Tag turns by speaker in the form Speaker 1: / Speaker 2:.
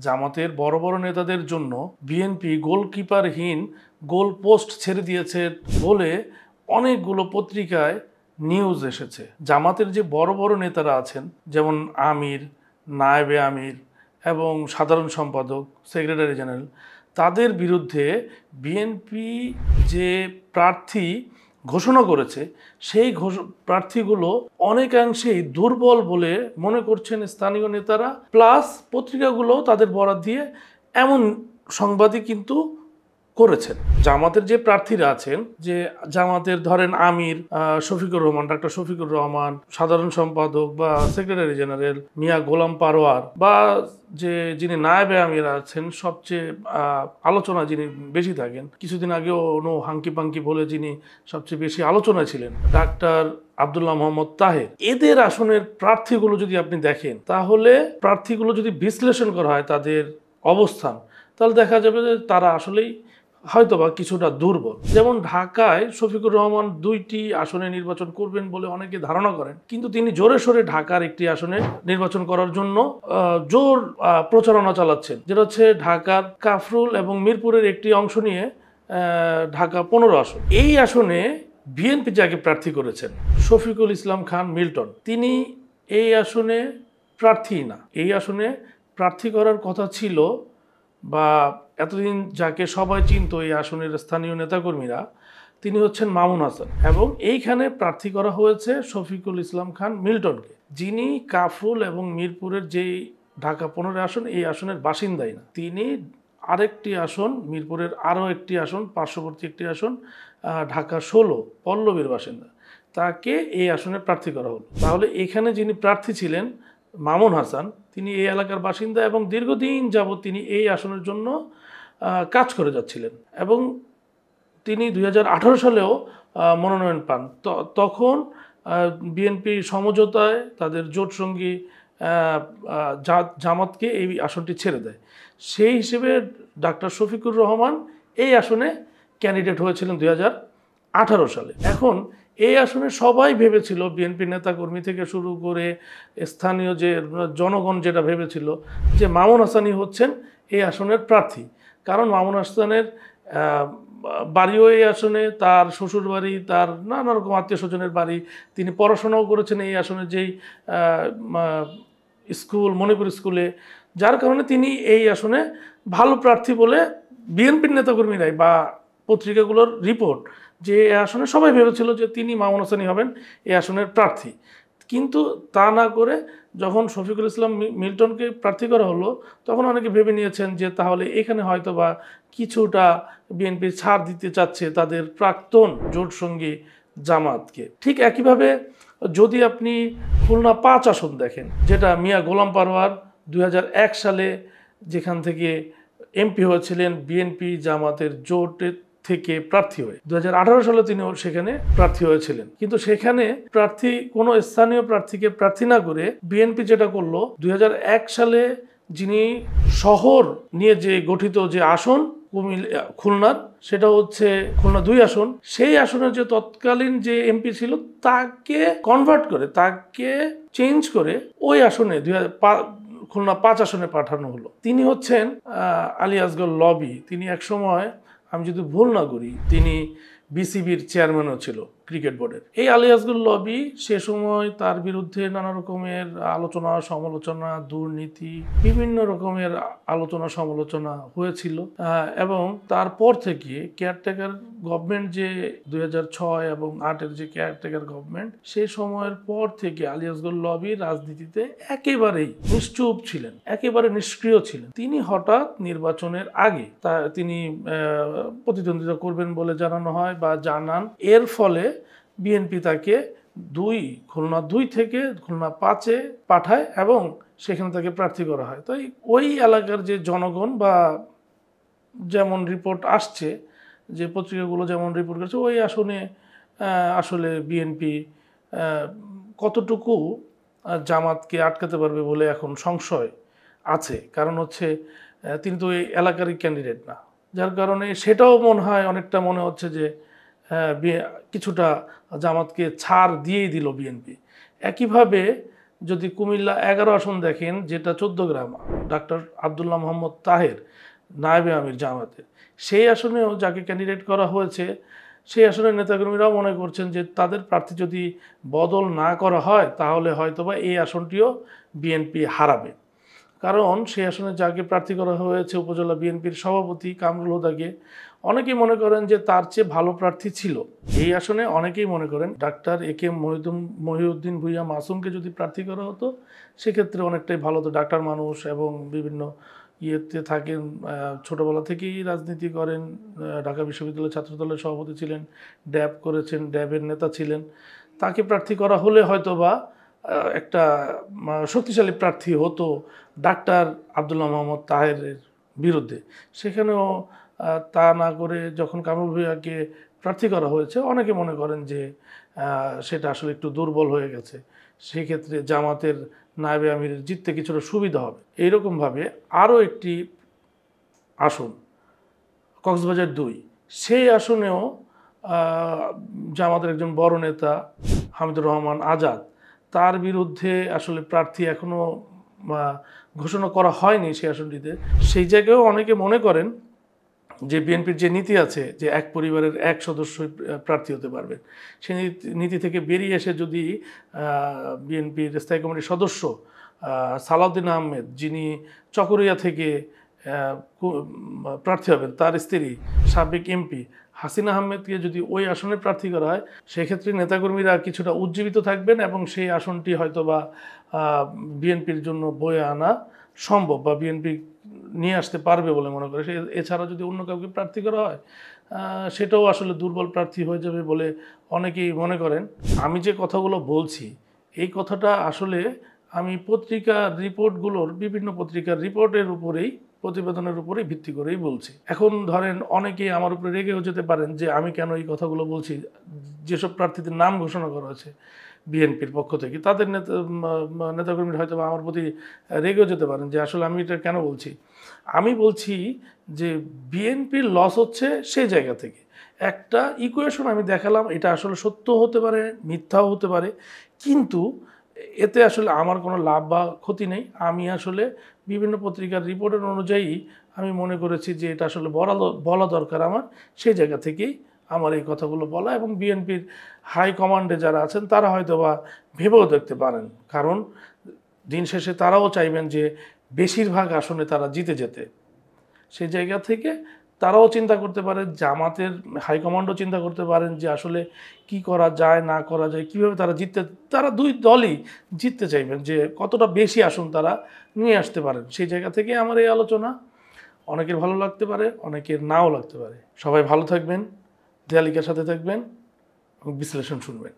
Speaker 1: জামাতের বড় বড় নেতাদের জন্য বিএনপি গোলকিপারহীন গোল পোস্ট ছেড়ে দিয়েছে বলে অনেকগুলো পত্রিকায় নিউজ এসেছে। জামাতের যে বড় বড় নেতারা আছেন, যেমন আমির, নায়েবে আমির এবং সাধারণ সম্পাদক, সেক্রেটারি জেনারেল, তাদের বিরুদ্ধে বিএনপি যে প্রার্থী ঘোষণা করেছে সেই প্রার্থীগুলো অনেকাংশেই দুর্বল বলে মনে করছেন স্থানীয় নেতারা, প্লাস পত্রিকাগুলো তাদের বরাত দিয়ে এমন সংবাদই কিন্তু করেছেন। জামাতের যে প্রার্থীরা আছেন, যে জামাতের ধরেন আমির শফিকুর রহমান, ডাক্তার শফিকুর রহমান, সাধারণ সম্পাদক বা সেক্রেটারি জেনারেল মিয়া গোলাম পারোয়ার, বা যিনি নায়েবে আমির আছেন, সবচেয়ে আলোচনা যিনি বেশি থাকেন, কিছুদিন আগেও নো হাঙ্কি পাঙ্কি বলে যিনি সবচেয়ে বেশি আলোচনায় ছিলেন, ডাক্তার আব্দুল্লাহ মোহাম্মদ তাহের, এদের আসনের প্রার্থীগুলো যদি আপনি দেখেন, তাহলে প্রার্থীগুলো যদি বিশ্লেষণ করা হয় তাদের অবস্থান, তাহলে দেখা যাবে যে তারা আসলেই হয়তোবা কিছুটা দুর্বল। যেমন ঢাকায় শফিকুর রহমান 2টি আসনে নির্বাচন করবেন বলে অনেকে ধারণা করেন, কিন্তু তিনি জোরে সোরে ঢাকার একটি আসনে নির্বাচন করার জন্য জোর প্রচারণা চালাচ্ছেন, যেটা হচ্ছে ঢাকার কাফরুল এবং মিরপুরের একটি অংশ নিয়ে ঢাকা 15 আসন। এই আসনে বিএনপি যাকে প্রার্থী করেছেন শফিকুল ইসলাম খান মিল্টন, তিনি এই আসনে প্রার্থী না। এই আসনে প্রার্থী করার কথা ছিল, বা এতদিন যাকে সবাই চিনত এই আসনের স্থানীয় নেতাকর্মীরা, তিনি হচ্ছেন মামুন হাসান, এবং এইখানে প্রার্থী করা হয়েছে শফিকুল ইসলাম খান মিল্টনকে, যিনি কাফরুল এবং মিরপুরের যেই ঢাকা 15 আসন, এই আসনের বাসিন্দাই না। তিনি আরেকটি আসন, মিরপুরের আরও একটি আসন, পার্শ্ববর্তী একটি আসন ঢাকা 16 পল্লবীর বাসিন্দা, তাকে এই আসনে প্রার্থী করা হলো। তাহলে এখানে যিনি প্রার্থী ছিলেন মামুন হাসান, তিনি এই এলাকার বাসিন্দা এবং দীর্ঘদিন যাবৎ তিনি এই আসনের জন্য কাজ করে যাচ্ছিলেন, এবং তিনি 2018 সালেও মনোনয়ন পান। তখন বিএনপি সমঝোতায় তাদের জোটসঙ্গী জামাতকে এই আসনটি ছেড়ে দেয়। সেই হিসেবে ডাক্তার শফিকুর রহমান এই আসনে ক্যান্ডিডেট হয়েছিলেন 2018 সালে। এখন এই আসনে সবাই ভেবেছিল, বিএনপি নেতাকর্মী থেকে শুরু করে স্থানীয় যে জনগণ যেটা ভেবেছিল, যে মামুন হাসানই হচ্ছেন এই আসনের প্রার্থী, কারণ মামুন হাসানের বাড়িও এই আসনে, তার শ্বশুর বাড়ি, তার নানা রকম আত্মীয় স্বজনের বাড়ি, তিনি পড়াশোনাও করেছেন এই আসনে, যেই স্কুল মণিপুর স্কুলে, যার কারণে তিনি এই আসনে ভালো প্রার্থী বলে বিএনপির নেতাকর্মীরাই বা পত্রিকাগুলোর রিপোর্ট, যে এই আসনে সবাই ভেবেছিল যে তিনি মামুন হাসানই হবেন এই আসনের প্রার্থী। কিন্তু তা না করে যখন শফিকুল ইসলাম মিল্টনকে প্রার্থী করা হলো, তখন অনেকে ভেবে নিয়েছেন যে তাহলে এখানে হয়তো বা কিছুটা বিএনপি ছাড় দিতে চাচ্ছে তাদের প্রাক্তন জোটসঙ্গী জামাতকে। ঠিক একইভাবে যদি আপনি খুলনা 5 আসন দেখেন, যেটা মিয়া গোলাম পারোয়ার 2001 সালে যেখান থেকে এমপি হয়েছিলেন বিএনপি জামাতের জোটের থেকে প্রার্থী হয়ে, 2018 সালে তিনি সেখানে প্রার্থী হয়েছিলেন, কিন্তু সেখানে কোনো স্থানীয় প্রার্থীকে প্রার্থী না করে বিএনপি যেটা করলো, 2001 সালে যিনি শহর নিয়ে যে গঠিত যে আসন খুলনার, সেটা হচ্ছে খুলনা 2 আসন, সেই আসনের যে তৎকালীন যে এমপি ছিল তাকে কনভার্ট করে, তাকে চেঞ্জ করে ওই আসনে খুলনা 5 আসনে পাঠানো হলো। তিনি হচ্ছেন আলী আসগর লবি। তিনি একসময়, আমি যদি ভুল না করি, তিনি বিসিবির চেয়ারম্যানও ছিল, ক্রিকেট বোর্ডের। এই আলী আসগর লবি সে সময় তার বিরুদ্ধে নানা রকমের আলোচনা সমালোচনা, দুর্নীতি, বিভিন্ন রকমের আলোচনা সমালোচনা হয়েছিল, এবং তারপর থেকে কেয়ারটেকার গভর্নমেন্ট, যে 2006 এবং 2008-এর যে কেয়ারটেকার গভর্নমেন্ট, সেই সময়ের পর থেকে আলী আসগর লবি রাজনীতিতে একেবারেই নিশ্চুপ ছিলেন, একেবারে নিষ্ক্রিয় ছিলেন। তিনি হঠাৎ নির্বাচনের আগে তিনি প্রতিদ্বন্দ্বিতা করবেন বলে জানানো হয় বা জানান, এর ফলে বিএনপি তাকে খুলনা 2 থেকে খুলনা 5-এ পাঠায় এবং সেখানে তাকে প্রার্থী করা হয়। তাই ওই এলাকার যে জনগণ, বা যেমন রিপোর্ট আসছে, যে পত্রিকাগুলো যেমন রিপোর্ট করছে, ওই আসনে আসলে বিএনপি কতটুকু জামাতকে আটকাতে পারবে বলে এখন সংশয় আছে, কারণ হচ্ছে তিনি তো এই এলাকারই ক্যান্ডিডেট না, যার কারণে সেটাও অনেকটা মনে হচ্ছে যে কিছুটা জামাতকে ছাড় দিয়েই দিল বিএনপি। একইভাবে যদি কুমিল্লা 11 আসন দেখেন, যেটা 14 গ্রাম, ডাক্তার আব্দুল্লাহ মোহাম্মদ তাহের নায়েবে আমির জামাতের, সেই আসনেও যাকে ক্যান্ডিডেট করা হয়েছে, সেই আসনের নেতাকর্মীরাও মনে করছেন যে তাদের প্রার্থী যদি বদল না করা হয় তাহলে হয়তোবা এই আসনটিও বিএনপি হারাবে। কারণ সেই আসনে যাকে প্রার্থী করা হয়েছে উপজেলা বিএনপির সভাপতি কামরুল হুদাকে অনেকেই মনে করেন যে তার চেয়ে ভালো প্রার্থী ছিল। এই আসনে অনেকেই মনে করেন ডাক্তার এ.কে মহিউদ্দিন ভূঁইয়া মাসুমকে যদি প্রার্থী করা হতো সেক্ষেত্রে অনেকটাই ভালো হতো। ডাক্তার মানুষ এবং বিভিন্ন ইয়েতে থাকেন, ছোটোবেলা থেকেই রাজনীতি করেন, ঢাকা বিশ্ববিদ্যালয়ের ছাত্রদলের সভাপতি ছিলেন, ড্যাব করেছেন, ড্যাবের নেতা ছিলেন। তাকে প্রার্থী করা হলে হয়তোবা একটা শক্তিশালী প্রার্থী হতো ডাক্তার আব্দুল্লাহ মোহাম্মদ তাহেরের বিরুদ্ধে। সেখানেও তা না করে যখন কামরুল ভূঁইয়াকে প্রার্থী করা হয়েছে, অনেকে মনে করেন যে সেটা আসলে একটু দুর্বল হয়ে গেছে, সেই ক্ষেত্রে জামাতের নায়েবে আমিরের জিততে কিছুটা সুবিধা হবে। এইরকমভাবে আরও একটি আসন কক্সবাজার 2, সেই আসনেও জামাতের একজন বড় নেতা হামিদুর রহমান আজাদ, তার বিরুদ্ধে আসলে প্রার্থী এখনও ঘোষণা করা হয়নি সেই আসনটিতে। সেই জায়গায়ও অনেকে মনে করেন যে বিএনপির যে নীতি আছে যে এক পরিবারের এক সদস্যই প্রার্থী হতে পারবেন, সেই নীতি থেকে বেরিয়ে এসে যদি বিএনপির স্থায়ী কমিটির সদস্য সালাউদ্দিন আহমেদ, যিনি চকরিয়া থেকে প্রার্থী হবেন, তার স্ত্রী সাবেক এমপি হাসিনা আহমেদকে যদি ওই আসনে প্রার্থী করা হয়, সেক্ষেত্রে নেতাকর্মীরা কিছুটা উজ্জীবিত থাকবেন এবং সেই আসনটি হয়তোবা বিএনপির জন্য বয়ে আনা সম্ভব বা বিএনপি নিয়ে আসতে পারবে বলে মনে করে। এছাড়া যদি অন্য কাউকে প্রার্থী করা হয় সেটাও আসলে দুর্বল প্রার্থী হয়ে যাবে বলে অনেকেই মনে করেন। আমি যে কথাগুলো বলছি এই কথাটা আসলে আমি পত্রিকার রিপোর্টগুলোর, বিভিন্ন পত্রিকার রিপোর্টের উপরেই, প্রতিবেদনের উপরেই ভিত্তি করেই বলছি। এখন ধরেন অনেকেই আমার উপরে রেগেও যেতে পারেন যে আমি কেন এই কথাগুলো বলছি। যেসব প্রার্থীদের নাম ঘোষণা করা হয়েছে বিএনপির পক্ষ থেকে, তাদের নেতাকর্মীরা হয়তো আমার প্রতি রেগেও যেতে পারেন যে আসলে আমি এটা কেন বলছি। আমি বলছি যে বিএনপির লস হচ্ছে সেই জায়গা থেকে। একটা ইকুয়েশন আমি দেখালাম, এটা আসলে সত্য হতে পারে, মিথ্যাও হতে পারে, কিন্তু এতে আসলে আমার কোনো লাভ বা ক্ষতি নেই। আমি আসলে বিভিন্ন পত্রিকার রিপোর্টের অনুযায়ী আমি মনে করেছি যে এটা আসলে বলা দরকার আমার, সেই জায়গা থেকেই আমার এই কথাগুলো বলা। এবং বিএনপির হাই কমান্ডে যারা আছেন তারা হয়তো বা ভেবেও দেখতে পারেন, কারণ দিন শেষে তারাও চাইবেন যে বেশিরভাগ আসনে তারা জিতে যেতে। সেই জায়গা থেকে তারাও চিন্তা করতে পারে, জামাতের হাইকমান্ডও চিন্তা করতে পারেন যে আসলে কি করা যায় না করা যায়, কীভাবে তারা দুই দলই জিততে চাইবেন, যে কতটা বেশি আসন তারা নিয়ে আসতে পারেন। সেই জায়গা থেকে আমার এই আলোচনা অনেকের ভালো লাগতে পারে, অনেকের নাও লাগতে পারে। সবাই ভালো থাকবেন, দেয়ালিকার সাথে থাকবেন, বিশ্লেষণ শুনবেন।